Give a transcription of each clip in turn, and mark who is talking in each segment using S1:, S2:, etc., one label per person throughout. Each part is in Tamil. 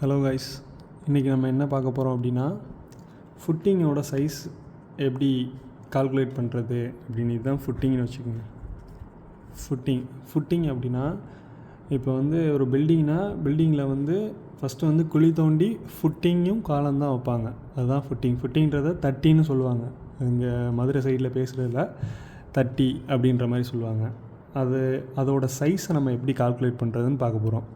S1: ஹலோ கைஸ், இன்றைக்கி நம்ம என்ன பார்க்க போகிறோம் அப்படின்னா ஃபுட்டிங்கோட சைஸ் எப்படி கால்குலேட் பண்ணுறது அப்படின்னு. இதுதான் ஃபுட்டிங்னு வச்சுக்கோங்க. ஃபுட்டிங் அப்படின்னா இப்போ ஒரு பில்டிங்கில் ஃபஸ்ட்டு குழி தோண்டி ஃபுட்டிங்கும் காலம் தான் வைப்பாங்க. அதுதான் ஃபுட்டிங்கிறத தட்டின்னு சொல்லுவாங்க. இங்கே மதுரை சைடில் பேசுகிறதில்ல, தட்டி அப்படின்ற மாதிரி சொல்லுவாங்க. அதோட சைஸை நம்ம எப்படி கால்குலேட் பண்ணுறதுன்னு பார்க்க போகிறோம்.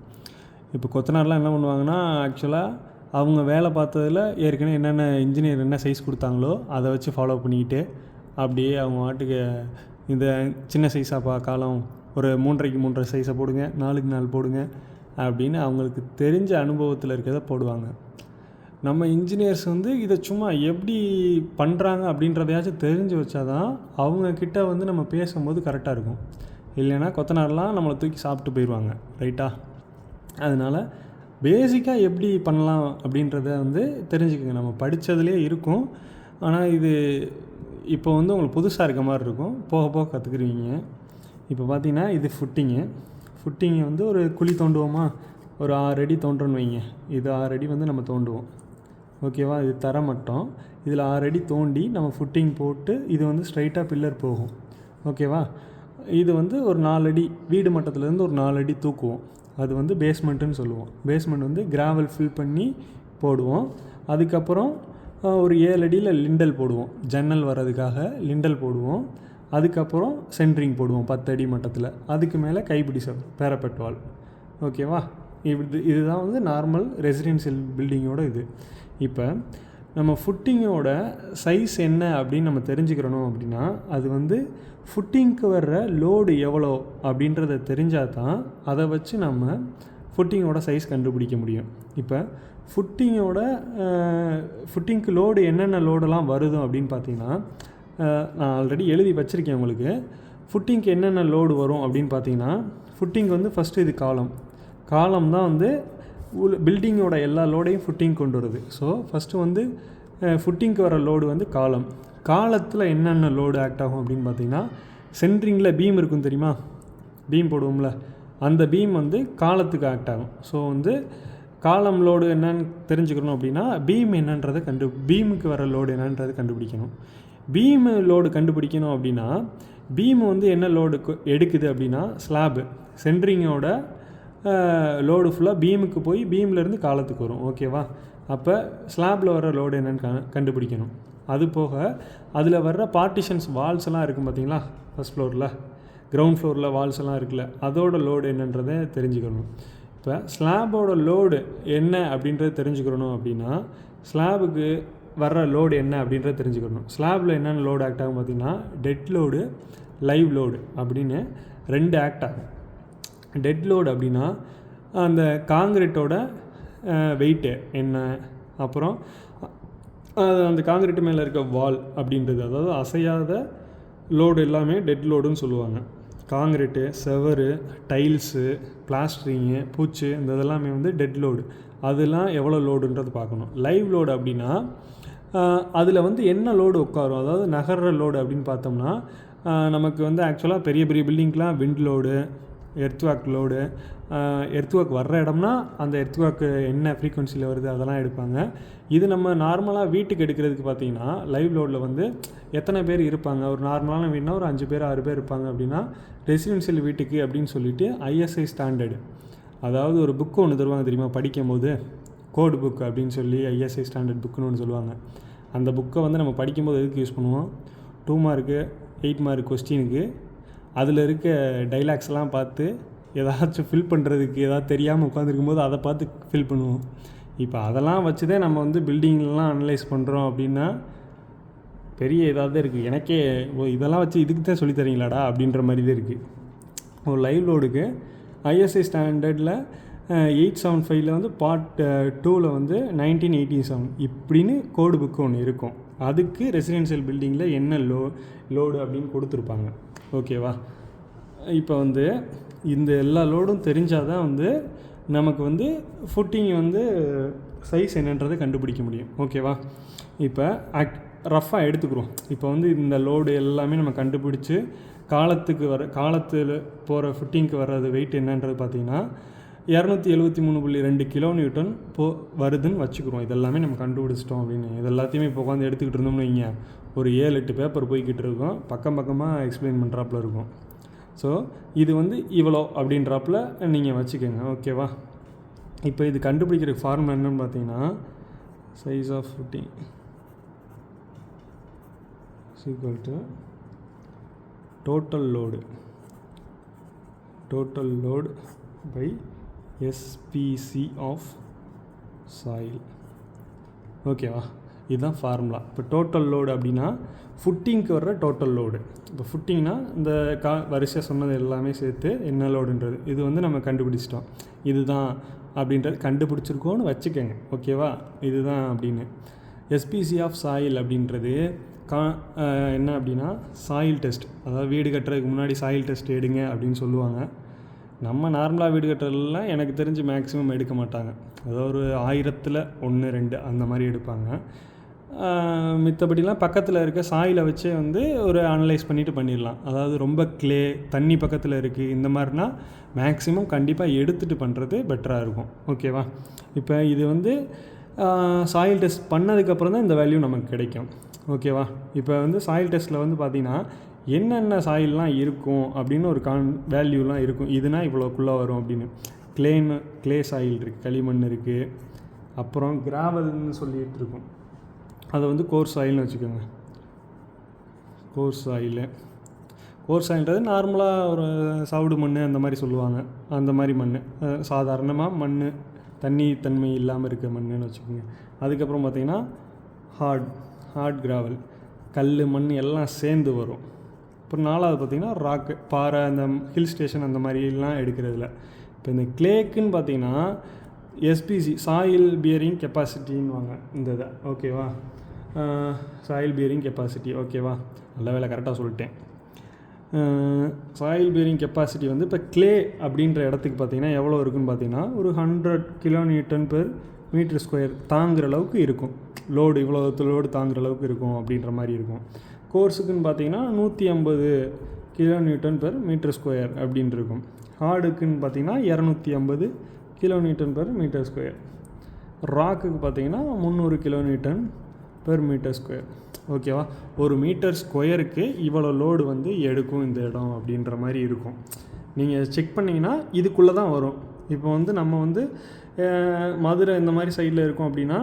S1: இப்போ கொத்தனார்லாம் என்ன பண்ணுவாங்கன்னா, ஆக்சுவலாக அவங்க வேலை பார்த்ததில் ஏற்கனவே என்னென்ன இன்ஜினியர் என்ன சைஸ் கொடுத்தாங்களோ அதை வச்சு ஃபாலோ பண்ணிக்கிட்டு அப்படியே அவங்க வாட்டுக்கு இந்த சின்ன சைஸாப்பா காலம் ஒரு 3.5 3.5 சைஸை போடுங்க, 4க்கு 4 போடுங்க அப்படின்னு அவங்களுக்கு தெரிஞ்ச அனுபவத்தில் இருக்கிறத போடுவாங்க. நம்ம இன்ஜினியர்ஸ் இதை சும்மா எப்படி பண்ணுறாங்க அப்படின்றதையாச்சும் தெரிஞ்சு வச்சாதான் அவங்கக்கிட்ட நம்ம பேசும்போது கரெக்டாக இருக்கும். இல்லைன்னா கொத்தனார்லாம் நம்மளை தூக்கி சாப்பிட்டு போயிடுவாங்க. ரைட்டா? அதனால் பேசிக்காக எப்படி பண்ணலாம் அப்படின்றத தெரிஞ்சுக்கங்க. நம்ம படித்ததுலேயே இருக்கும், ஆனால் இது இப்போ உங்களுக்கு புதுசாக இருக்க மாதிரி இருக்கும். போக போக கற்றுக்குருவீங்க. இப்போ பார்த்தீங்கன்னா இது ஃபுட்டிங்கு ஒரு குழி தோண்டுவோமா, ஒரு 6 அடி தோண்டுறோன்னு வைங்க. இது 6 அடி நம்ம தோண்டுவோம். ஓகேவா? இது தர மட்டம். இதில் 6 அடி தோண்டி நம்ம ஃபுட்டிங் போட்டு இது ஸ்ட்ரைட்டாக பில்லர் போகும். ஓகேவா? இது ஒரு 4 அடி வீடு மட்டத்துலேருந்து ஒரு 4 அடி தூக்குவோம். அது பேஸ்மெண்ட்டுன்னு சொல்லுவோம். பேஸ்மெண்ட் கிராவல் ஃபில் பண்ணி போடுவோம். அதுக்கப்புறம் ஒரு 7 அடியில் லிண்டல் போடுவோம். ஜன்னல் வர்றதுக்காக லிண்டல் போடுவோம். அதுக்கப்புறம் சென்ட்ரிங் போடுவோம் 10 அடி மட்டத்தில். அதுக்கு மேலே கைப்பிடி பேரப்பெட் வால். ஓகேவா? இதுதான் நார்மல் ரெசிடென்ஷியல் பில்டிங்கோட இது. இப்போ நம்ம ஃபுட்டிங்கோட சைஸ் என்ன அப்படின்னு நம்ம தெரிஞ்சுக்கிறணும் அப்படின்னா, அது ஃபுட்டிங்க்கு வர்ற லோடு எவ்வளோ அப்படின்றத தெரிஞ்சால் தான் அதை வச்சு நம்ம ஃபுட்டிங்கோட சைஸ் கண்டுபிடிக்க முடியும். இப்போ ஃபுட்டிங்க்கு லோடு என்னென்ன லோடெல்லாம் வருது அப்படின்னு பார்த்தீங்கன்னா, நான் ஆல்ரெடி எழுதி வச்சுருக்கேன் உங்களுக்கு. ஃபுட்டிங்க்கு என்னென்ன லோடு வரும் அப்படின்னு பார்த்தீங்கன்னா, ஃபுட்டிங் ஃபஸ்ட்டு இது காலம் தான் பில்டிங்கோட எல்லா லோடையும் ஃபுட்டிங் கொண்டு வருது. ஸோ ஃபஸ்ட்டு ஃபுட்டிங்க்கு வர லோடு காலத்தில் என்னென்ன லோடு ஆக்ட் ஆகும் அப்படின்னு பார்த்தீங்கன்னா, சென்ட்ரிங்கில் பீம் இருக்கும் தெரியுமா, பீம் போடுவோம்ல, அந்த பீம் காலத்துக்கு ஆக்ட் ஆகும். ஸோ காலம் லோடு என்னன்னு தெரிஞ்சுக்கணும் அப்படின்னா, பீம் என்னன்றதை பீமுக்கு வர லோடு என்னன்றதை கண்டுபிடிக்கணும். பீம் லோடு கண்டுபிடிக்கணும் அப்படின்னா, பீம் என்ன லோடு எடுக்குது அப்படின்னா, ஸ்லாபு சென்ட்ரிங்கோட லோடு ஃபுல்லாக பீமுக்கு போய் பீம்லேருந்து காலத்துக்கு வரும். ஓகேவா? அப்போ ஸ்லாபில் வர லோடு என்னென்னு கண்டுபிடிக்கணும். அது போக அதில் வர்ற பார்ட்டிஷன்ஸ் வால்ஸ் எல்லாம் இருக்கும் பார்த்தீங்களா, ஃபஸ்ட் ஃப்ளோரில் கிரவுண்ட் ஃப்ளோரில் வால்ஸ் எல்லாம் இருக்குல்ல, அதோட லோடு என்னன்றதை தெரிஞ்சுக்கணும். இப்போ ஸ்லாபோட லோடு என்ன அப்படின்றத தெரிஞ்சுக்கணும் அப்படின்னா, ஸ்லாபுக்கு வர்ற லோடு என்ன அப்படின்றத தெரிஞ்சுக்கணும். ஸ்லாபில் என்னென்ன லோடு ஆக்ட் ஆகும் பார்த்தீங்கன்னா, டெட் லோடு, லைவ் லோடு அப்படின்னு 2 ஆக்ட் ஆகும். டெட் லோடு அப்படின்னா அந்த காங்கிரீட்டோட வெயிட்டு என்ன, அப்புறம் அந்த காங்கிரீட்டு மேலே இருக்க வால் அப்படின்றது, அதாவது அசையாத லோடு எல்லாமே டெட் லோடுன்னு சொல்லுவாங்க. காங்கிரீட்டு, செவரு, டைல்ஸு, பிளாஸ்டரிங்கு, பூச்சு, இந்த இதெல்லாமே டெட் லோடு. அதெல்லாம் எவ்வளோ லோடுன்றது பார்க்கணும். லைவ் லோடு அப்படின்னா அதில் என்ன லோடு உட்காரும், அதாவது நகர்ற லோடு அப்படின்னு பார்த்தோம்னா, நமக்கு ஆக்சுவலாக பெரிய பெரிய பில்டிங்க்கெலாம் wind load, earthquake load, earthquake வர்ற இடம்னா அந்த எர்த்வாக்கு என்ன ஃப்ரீக்வன்சியில் வருது அதெல்லாம் எடுப்பாங்க. இது நம்ம நார்மலாக வீட்டுக்கு எடுக்கிறதுக்கு பார்த்திங்கன்னா, லைவ் லோடில் எத்தனை பேர் இருப்பாங்க, ஒரு நார்மலான வீடுனா ஒரு 5 பேர் 6 பேர் இருப்பாங்க அப்படின்னா, ரெசிடென்ஷியல் வீட்டுக்கு அப்படின்னு சொல்லிட்டு ஐஎஸ்ஐ ஸ்டாண்டர்டு, அதாவது ஒரு புக்கு ஒன்று தருவாங்க தெரியுமா, படிக்கும் போது கோடு புக் அப்படின்னு சொல்லி ஐஎஸ்ஐ ஸ்டாண்டர்ட் புக்குன்னு ஒன்று சொல்லுவாங்க. அந்த புக்கை நம்ம படிக்கும்போது எதுக்கு யூஸ் பண்ணுவோம், 2 மார்க்கு 8 மார்க் கொஸ்டினுக்கு அதில் இருக்க டைலாக்ஸ்லாம் பார்த்து ஏதாச்சும் ஃபில் பண்ணுறதுக்கு ஏதாவது தெரியாமல் உட்காந்துருக்கும் போது அதை பார்த்து ஃபில் பண்ணுவோம். இப்போ அதெல்லாம் வச்சு தான் நம்ம பில்டிங்லாம் அனலைஸ் பண்ணுறோம் அப்படின்னா பெரிய ஏதாவது இருக்குது. எனக்கே இதெல்லாம் வச்சு இதுக்கு தான் சொல்லித்தரீங்களாடா அப்படின்ற மாதிரி தான் இருக்குது. ஒரு லைவ் லோடுக்கு ஐஎஸ்ஐ ஸ்டாண்டர்டில் 875 பார்ட் 2ல் 1987 இப்படின்னு கோடு புக்கு ஒன்று இருக்கும். அதுக்கு ரெசிடென்ஷியல் பில்டிங்கில் என்ன லோடு அப்படின்னு கொடுத்துருப்பாங்க. ஓகேவா? இப்போ இந்த எல்லா லோடும் தெரிஞ்சால் தான் நமக்கு ஃபுட்டிங் சைஸ் என்னன்றதை கண்டுபிடிக்க முடியும். ஓகேவா? இப்போ ரஃபாக எடுத்துக்கிறோம். இப்போ இந்த லோடு எல்லாமே நம்ம கண்டுபிடிச்சி காலத்தில் போகிற ஃபுட்டிங்க்கு வர்றது வெயிட் என்னன்றது பார்த்திங்கன்னா, 273.2 கிலோநியூட்டன் வருதுன்னு வச்சுக்கிறோம். இதெல்லாமே நம்ம கண்டுபிடிச்சிட்டோம் அப்படின்னு. இது எல்லாத்தையுமே இப்போ உட்காந்து எடுத்துக்கிட்டு இருந்தோம்னு வைங்க, ஒரு 7-8 பேப்பர் போய்கிட்டு இருக்கோம், பக்கமாக எக்ஸ்பிளைன் பண்ணுறாப்புல இருக்கும். ஸோ இது வந்து இவ்வளோ அப்படின்றாப்புல நீங்கள் வச்சுக்கோங்க. ஓகேவா? இப்போ இது கண்டுபிடிக்கிற ஃபார்முலா என்னன்னு பார்த்தீங்கன்னா, size of footing equal to total load by SBC of soil. ஓகேவா? இதுதான் ஃபார்முலா. இப்போ டோட்டல் லோடு அப்படின்னா ஃபுட்டிங்க்கு வர்ற டோட்டல் லோடு. இப்போ ஃபுட்டிங்னா இந்த வரிசையாக சொன்னது எல்லாமே சேர்த்து என்ன லோடுன்றது இது வந்து நம்ம கண்டுபிடிச்சிட்டோம். இதுதான் அப்படின்றது கண்டுபிடிச்சிருக்கோன்னு வச்சுக்கோங்க. ஓகேவா? இதுதான் அப்படின்னு. எஸ்பிசி ஆஃப் சாயில் அப்படின்றது என்ன அப்படின்னா சாயில் டெஸ்ட். அதாவது வீடு கட்டுறதுக்கு முன்னாடி சாயில் டெஸ்ட் எடுங்க அப்படின்னு சொல்லுவாங்க. நம்ம நார்மலாக வீடு கட்டுறதுலாம் எனக்கு தெரிஞ்சு மேக்ஸிமம் எடுக்க மாட்டாங்க. அதாவது ஒரு 1000ல் 1-2 அந்த மாதிரி எடுப்பாங்க. மித்தபடிலாம் பக்கத்தில் இருக்க சாயிலை வச்சே வந்து ஒரு அனலைஸ் பண்ணிடலாம். அதாவது ரொம்ப தண்ணி பக்கத்தில் இருக்குது இந்த மாதிரினா மேக்ஸிமம் கண்டிப்பாக எடுத்துகிட்டு பண்ணுறது பெட்டராக இருக்கும். ஓகேவா? இப்போ இது வந்து சாயில் டெஸ்ட் பண்ணதுக்கப்புறம் தான் இந்த வேல்யூ நமக்கு கிடைக்கும். ஓகேவா? இப்போ வந்து சாயில் டெஸ்ட்டில் வந்து பார்த்திங்கன்னா என்னென்ன சாயில்லாம் இருக்கும் அப்படின்னு ஒரு வேல்யூலாம் இருக்கும். இதுனா இவ்வளோக்குள்ளே வரும் அப்படின்னு. க்ளே சாயில் இருக்குது, களிமண் இருக்குது, அப்புறம் கிராவல்னு சொல்லிகிட்டு இருக்கும். அதை வந்து கோர்ஸ் சாயில்னு வச்சுக்கோங்க. கோர்ஸ் சாயில்ன்றது நார்மலாக ஒரு சவுடு மண் அந்த மாதிரி சொல்லுவாங்க. அந்த மாதிரி மண் சாதாரணமாக மண் தண்ணி தன்மை இல்லாமல் இருக்க மண்ணுன்னு வச்சுக்கோங்க. அதுக்கப்புறம் பார்த்திங்கன்னா ஹார்ட் கிராவல், கல் மண் எல்லாம் சேர்ந்து வரும். அப்புறம் 4வது பார்த்திங்கன்னா ராக்கு, பாறை, அந்த ஹில் ஸ்டேஷன் அந்த மாதிரிலாம் எடுக்கிறதுல. இப்போ இந்த க்ளேக்குன்னு பார்த்திங்கன்னா எஸ்பிசி சாயில் பியரிங் கெப்பாசிட்டின்னு வாங்க இந்த இதை. ஓகேவா? Soil bearing capacity. ஓகேவா? நல்ல வேலை கரெக்டாக சொல்லிட்டேன். சாயில் பியரிங் கெப்பாசிட்டி வந்து இப்போ க்ளே அப்படின்ற இடத்துக்கு பார்த்திங்கன்னா எவ்வளோ இருக்குதுன்னு பார்த்திங்கன்னா ஒரு 100 kN/m² தாங்குகிற அளவுக்கு இருக்கும். லோடு இவ்வளோ லோடு தாங்குகிற அளவுக்கு இருக்கும் அப்படின்ற மாதிரி இருக்கும். கோர்ஸுக்குன்னு பார்த்திங்கன்னா 150 kN/m² அப்படின்னு இருக்கும். ஹார்டுக்குன்னு பார்த்திங்கன்னா 250 kN/m². ராக்குக்கு பார்த்திங்கன்னா 300 kN/m². ஓகேவா? ஒரு மீட்டர் ஸ்கொயருக்கு இவ்வளோ லோடு வந்து எடுக்கும் இந்த இடம் அப்படின்ற மாதிரி இருக்கும். நீங்கள் செக் பண்ணிங்கன்னா இதுக்குள்ளே தான் வரும். இப்போ வந்து நம்ம வந்து மதுரை இந்த மாதிரி சைடில் இருக்கும் அப்படின்னா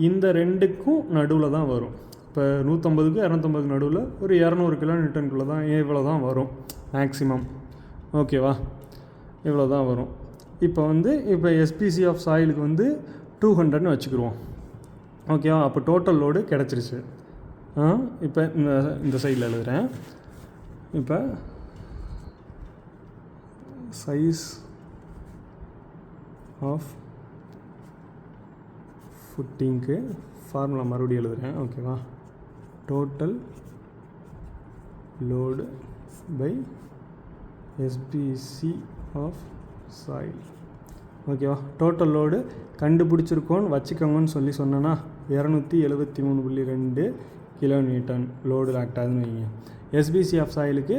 S1: இந்த ரெண்டுக்கும் நடுவில் தான் வரும். இப்போ 150க்கு 250 நடுவில் ஒரு 200 kN தான் இவ்வளோ தான் வரும் மேக்ஸிமம். ஓகேவா? இவ்வளோ தான் வரும். இப்போ எஸ்பிசி ஆஃப் சாயிலுக்கு வந்து 200ன்னு வச்சுக்கிடுவோம். ஓகேவா? அப்போ டோட்டல் லோடு கிடச்சிருச்சு. இப்போ இந்த சைடில் எழுதுகிறேன். இப்போ சைஸ் ஆஃப் ஃபுட்டிங்க்கு ஃபார்முலா மறுபடியும் எழுதுகிறேன். ஓகேவா? Total load by SBC of soil. ஓகேவா? டோட்டல் லோடு கண்டுபிடிச்சிருக்கோன்னு வச்சுக்கோங்கன்னு சொன்னேன்னா 273.2 kN லோடு ஆக்ட் ஆகுதுன்னு வைங்க. எஸ்பிசி ஆஃப் சாயிலுக்கு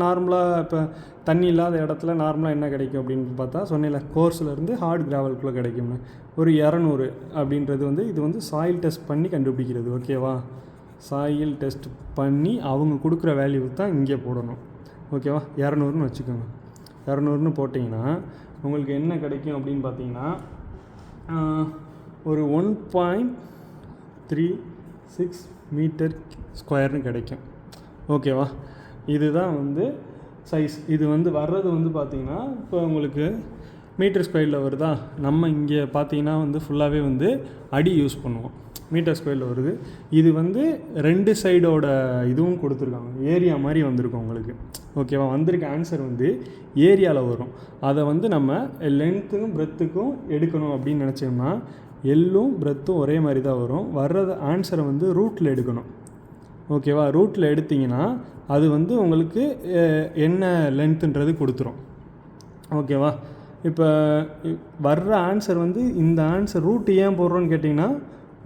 S1: நார்மலாக இப்போ தண்ணி இல்லாத இடத்துல நார்மலாக என்ன கிடைக்கும் அப்படின்னு பார்த்தா சொன்னேன்ல, கோர்ஸ்லேருந்து ஹார்ட் கிராவலுக்குள்ளே கிடைக்கும்னு ஒரு 200 அப்படின்றது வந்து இது வந்து சாயில் டெஸ்ட் பண்ணி கண்டுபிடிக்கிறது. ஓகேவா? சாயில் டெஸ்ட் பண்ணி அவங்க கொடுக்குற வேல்யூ தான் இங்கே போடணும். ஓகேவா? 200ன்னு வச்சுக்கோங்க. 200ன்னு போட்டிங்கன்னா உங்களுக்கு என்ன கிடைக்கும் அப்படின்னு பார்த்தீங்கன்னா ஒரு 1.36 m² கிடைக்கும். ஓகேவா? இதுதான் வந்து சைஸ். இது வந்து வர்றது வந்து பார்த்திங்கன்னா இப்போ உங்களுக்கு மீட்டர்² வருதா. நம்ம இங்கே பார்த்திங்கன்னா வந்து ஃபுல்லாகவே வந்து அடி யூஸ் பண்ணுவோம். மீட்டர்² வருது. இது வந்து 2 சைடோட இதுவும் கொடுத்துருக்காங்க. ஏரியா மாதிரி வந்திருக்கும் உங்களுக்கு. ஓகேவா? வந்திருக்க ஆன்சர் வந்து ஏரியாவில் வரும். அதை வந்து நம்ம லென்த்துக்கும் பிரெத்துக்கும் எடுக்கணும் அப்படின்னு நினச்சோம்னா எல்லும் பிரெத்தும் ஒரே மாதிரி தான் வரும். வர்றது ஆன்சரை வந்து ரூட்டில் எடுக்கணும். ஓகேவா? ரூட்டில் எடுத்திங்கன்னா அது வந்து உங்களுக்கு என்ன லென்த்துன்றது கொடுத்துரும். ஓகேவா? இப்போ வர்ற ஆன்சர் வந்து இந்த ஆன்சர் ரூட்டு ஏன் போடுறோன்னு கேட்டிங்கன்னா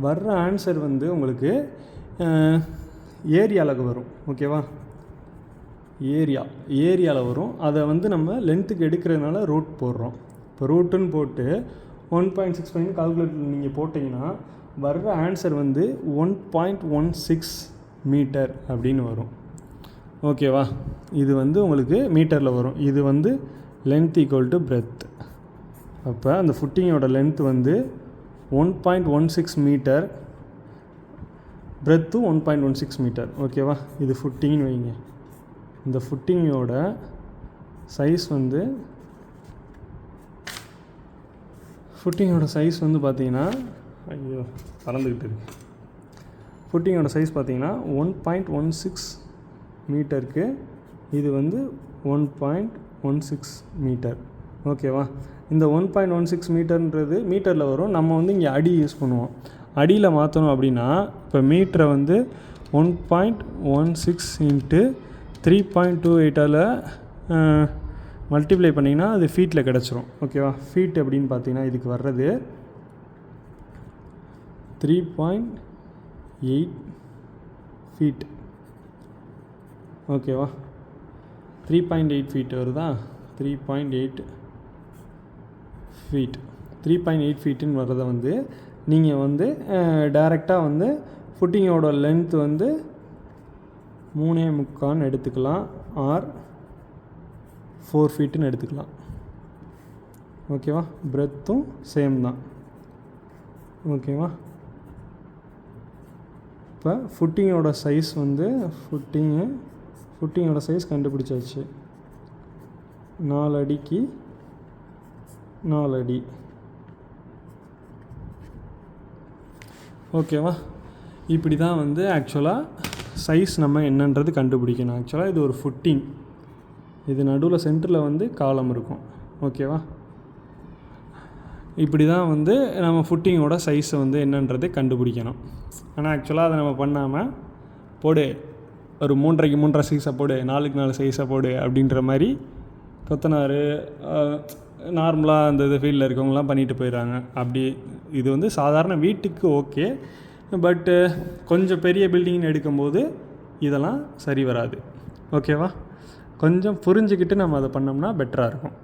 S1: வர்ற ஆன்சர் வந்து உங்களுக்கு ஏரியாவில் வரும். ஓகேவா? ஏரியாவில் வரும். அதை வந்து நம்ம லென்த்துக்கு எடுக்கிறதுனால ரூட் போடுறோம். இப்போ இப்போ ரூட்டுன்னு போட்டு 1.65 கால்குலேட்டர் நீங்கள் போட்டிங்கன்னா வர்ற ஆன்சர் வந்து 1.16 மீட்டர் அப்படின்னு வரும். ஓகேவா? இது வந்து உங்களுக்கு மீட்டரில் வரும். இது வந்து லென்த் ஈக்குவல் டு பிரெத். அப்போ அந்த ஃபுட்டிங்கோட லென்த் வந்து 1.16 மீட்டர், பிரெத்தும் 1.16 மீட்டர். ஓகேவா? இது ஃபுட்டிங்னு வைங்க. இந்த ஃபுட்டிங்கோட சைஸ் வந்து பார்த்தீங்கன்னா, ஐயோ பறந்துக்கிட்டு இருக்கு. ஃபுட்டிங்கோட சைஸ் பார்த்தீங்கன்னா 1.16 மீட்டருக்கு, இது வந்து 1.16 மீட்டர். ஓகேவா? இந்த 1.16 மீட்டர்ன்றது மீட்டரில் வரும். நம்ம வந்து இங்கே அடி யூஸ் பண்ணுவோம். அடியில் மாற்றணும் அப்படின்னா இப்போ மீட்டரை வந்து 1.16 இன்ட்டு 3.28ஆல் மல்டிப்ளை பண்ணிங்கன்னா அது ஃபீட்டில் கிடச்சிரும். ஓகேவா? ஃபீட் அப்படின்னு பார்த்தீங்கன்னா இதுக்கு வர்றது 3.8 ஃபீட். ஓகேவா? 3.8 ஃபீட் வருதா? 3.8 ஃபீட். 3.8 ஃபீட்டுன்னு வர்றதை வந்து நீங்கள் வந்து டைரெக்டாக வந்து ஃபுட்டிங்கோட லென்த் வந்து 3.25 எடுத்துக்கலாம், ஆர் 4 ஃபீட்டுன்னு எடுத்துக்கலாம். ஓகேவா? பிரெத்தும் சேம் தான். ஓகேவா? இப்போ ஃபுட்டிங்கோட சைஸ் வந்து ஃபுட்டிங்கோட சைஸ் கண்டுபிடிச்சாச்சு. 4 அடிக்கு 4 அடி. ஓகேவா? இப்படி தான் வந்து ஆக்சுவலாக சைஸ் நம்ம என்னன்றது கண்டுபிடிக்கணும். ஆக்சுவலாக இது ஒரு ஃபுட்டிங். இது நடுவில் சென்டரில் வந்து காலம் இருக்கும். ஓகேவா? இப்படி தான் வந்து நம்ம ஃபுட்டிங்கோட சைஸை வந்து என்னன்றது கண்டுபிடிக்கணும். ஆனால் ஆக்சுவலாக அதை நம்ம பண்ணாமல் போடு ஒரு 3.5க்கு 3.5 சைஸை போடு, 4க்கு 4 சைஸை போடு அப்படின்ற மாதிரி கொத்தனார் நார்மலாக அந்த இது ஃபீல்டில் இருக்கவங்களாம் பண்ணிட்டு போயிடுறாங்க. அப்படி இது வந்து சாதாரண வீட்டுக்கு ஓகே, பட்டு கொஞ்சம் பெரிய பில்டிங்னு எடுக்கும்போது இதெல்லாம் சரி வராது. ஓகேவா? கொஞ்சம் புரிஞ்சுக்கிட்டு நம்ம அதை பண்ணோம்னா பெட்டராக இருக்கும்.